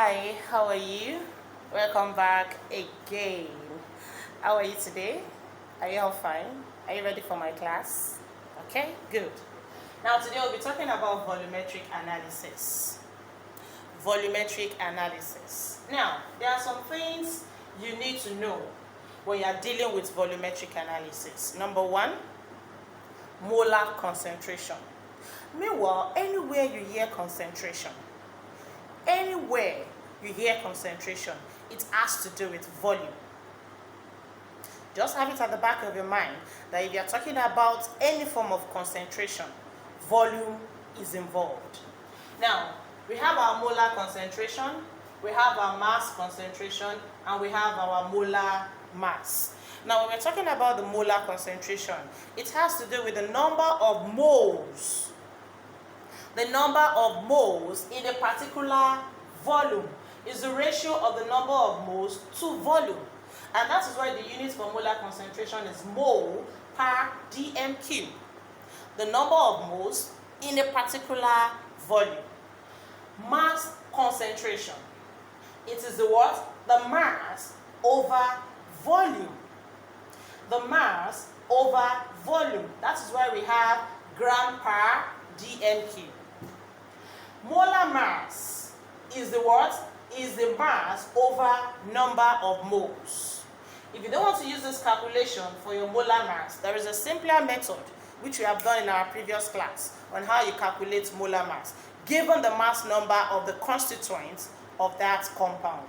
Hi, how are you? Welcome back again. How are you today? Are you all fine? Are you ready for my class? Okay, good. Now today we'll be talking about volumetric analysis. Volumetric analysis. Now, there are some things you need to know when you are dealing with volumetric analysis. Number one, molar concentration. Meanwhile, anywhere you hear concentration, it has to do with volume. Just have it at the back of your mind that if you are talking about any form of concentration, volume is involved. Now, we have our molar concentration, we have our mass concentration, and we have our molar mass. Now, when we're talking about the molar concentration, it has to do with the number of moles. The number of moles in a particular volume is the ratio of the number of moles to volume. And that is why the unit for molar concentration is mole per dm cube. The number of moles in a particular volume. Mass concentration. It is the what? The mass over volume. The mass over volume. That is why we have gram per dm cube. Molar mass is the what? Is the mass over number of moles. If you don't want to use this calculation for your molar mass, there is a simpler method which we have done in our previous class on how you calculate molar mass, given the mass number of the constituents of that compound.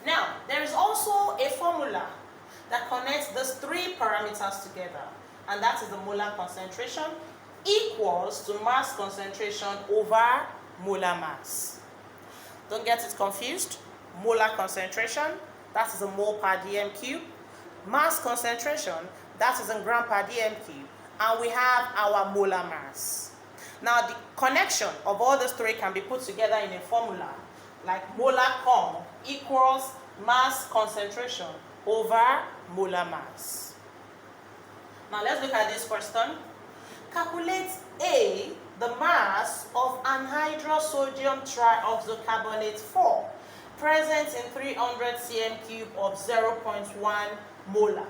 Now, there is also a formula that connects these three parameters together, and that is the molar concentration equals to mass concentration over molar mass. Don't get it confused. Molar concentration, that is a mole per dm cube. Mass concentration, that is in gram per dm cube. And we have our molar mass. Now, the connection of all these three can be put together in a formula, like molar con equals mass concentration over molar mass. Now, let's look at this question. Calculate A, the mass of anhydrous sodium trioxocarbonate 4, present in 300 cm cube of 0.1 molar.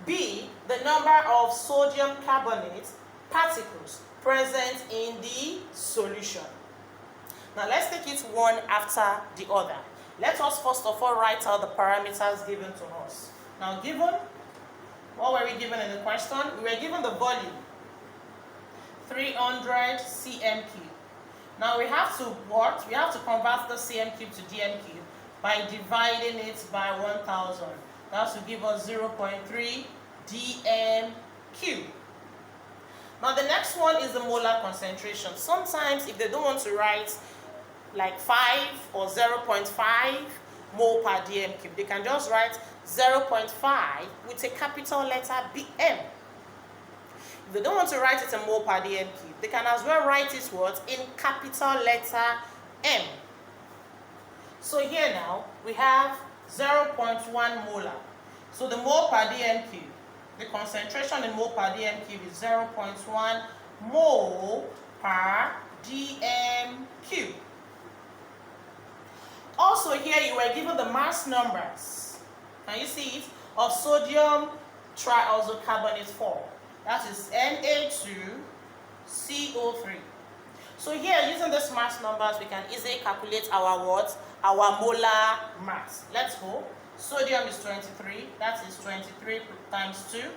B, the number of sodium carbonate particles present in the solution. Now let's take it one after the other. Let us first of all write out the parameters given to us. Now given, what were we given in the question? We were given the volume, 300 cm cube. Now we have to what? We have to convert the cm cube to dm cube by dividing it by 1000. That will give us 0.3 dm cube. Now the next one is the molar concentration. Sometimes if they don't want to write like 5 or 0.5 mole per dm cube, they can just write 0.5 with a capital letter bm. If they don't want to write it in mole per dm cube, they can as well write it what? In capital letter M. So here now, we have 0.1 molar. So the mole per dm cube, the concentration in mole per dm cube is 0.1 mole per dm cube. Also here you were given the mass numbers. Can you see it? Of sodium trioxocarbonate 4. That is Na2CO3. So here, using these mass numbers, we can easily calculate our what? Our molar mass. Let's go. Sodium is 23. That is 23 times 2.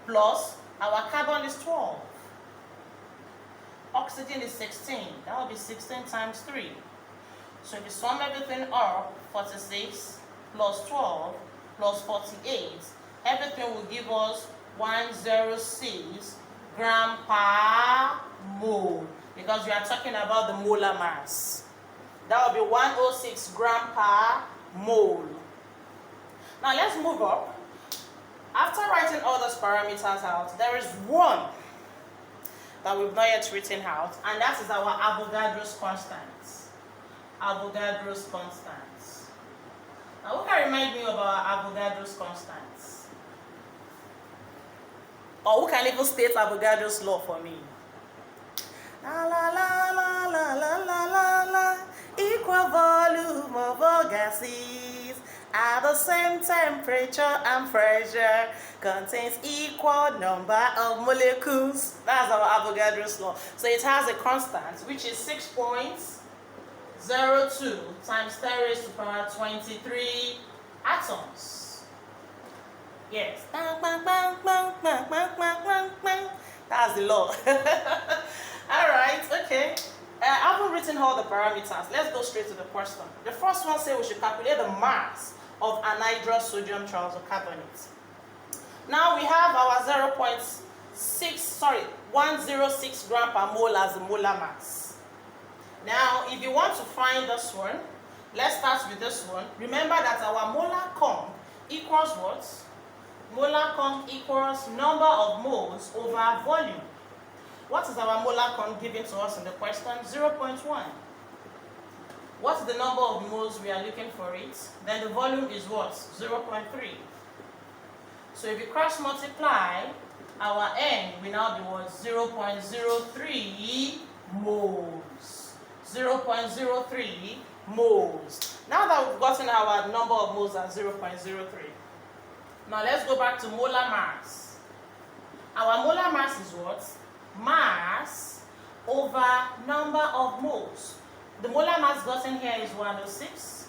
Plus, our carbon is 12. Oxygen is 16. That will be 16 times 3. So if you sum everything up, 46 plus 12 plus 48, everything will give us 106 gram per mole, because we are talking about the molar mass. That will be 106 gram per mole. Now let's move up. After writing all those parameters out, there is one that we've not yet written out, and that is our Avogadro's constant. Avogadro's constant. Now who can remind me of our Avogadro's constant? Or who can even state Avogadro's law for me? La la la la la la la la la gases at the same temperature and pressure contains equal number of molecules. That's our Avogadro's law. So it has a constant which is 6.02 times 10 raised to the power 23 atoms. Yes. That's the law. Alright, okay. I haven't written all the parameters. Let's go straight to the question. The first one says we should calculate the mass of anhydrous sodium trisulcarbonate. Now we have our 106 gram per mole as the molar mass. Now if you want to find this one, let's start with this one. Remember that our molar conc equals what? Molar conc equals number of moles over volume. What is our molar conc given to us in the question? 0.1. What's the number of moles we are looking for it? Then the volume is what? 0.3. So if you cross multiply, our n will now be what? 0.03 moles. 0.03 moles. Now that we've gotten our number of moles at 0.03, now let's go back to molar mass. Our molar mass is what? Mass over number of moles. The molar mass gotten here is 106.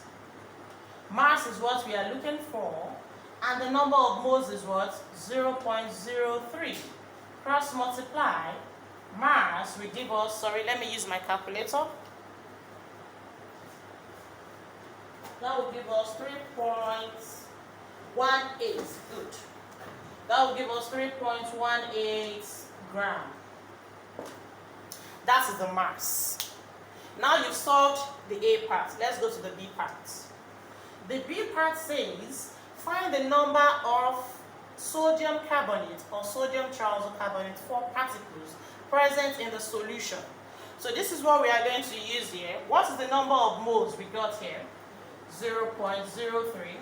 Mass is what we are looking for. And the number of moles is what? 0.03. Cross multiply. Mass will give us, let me use my calculator. That will give us 3.18. Good. That will give us 3.18 gram. That is the mass. Now you've solved the A part. Let's go to the B part. The B part says, find the number of sodium carbonate or sodium trisulcarbonate for particles present in the solution. So this is what we are going to use here. What is the number of moles we got here? 0.03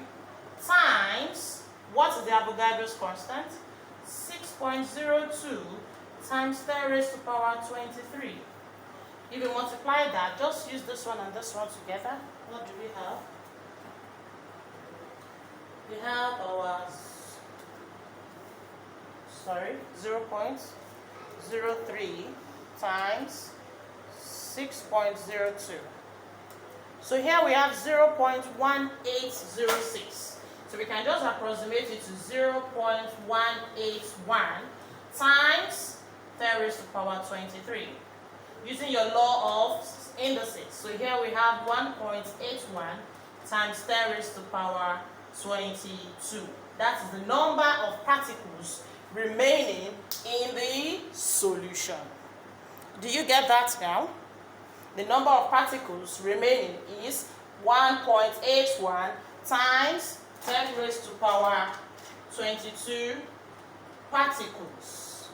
times, what is the Avogadro's constant? 6.02 times 10 raised to the power 23. If you multiply that, just use this one and this one together. What do we have? We have our 0.03 times 6.02. So here we have 0.1806. So we can just approximate it to 0.181 times 10 raised to the power 23. Using your law of indices. So here we have 1.81 times 10 raised to the power 22. That is the number of particles remaining in the solution. Do you get that now? The number of particles remaining is 1.81 times 10 raised to the power 22 particles.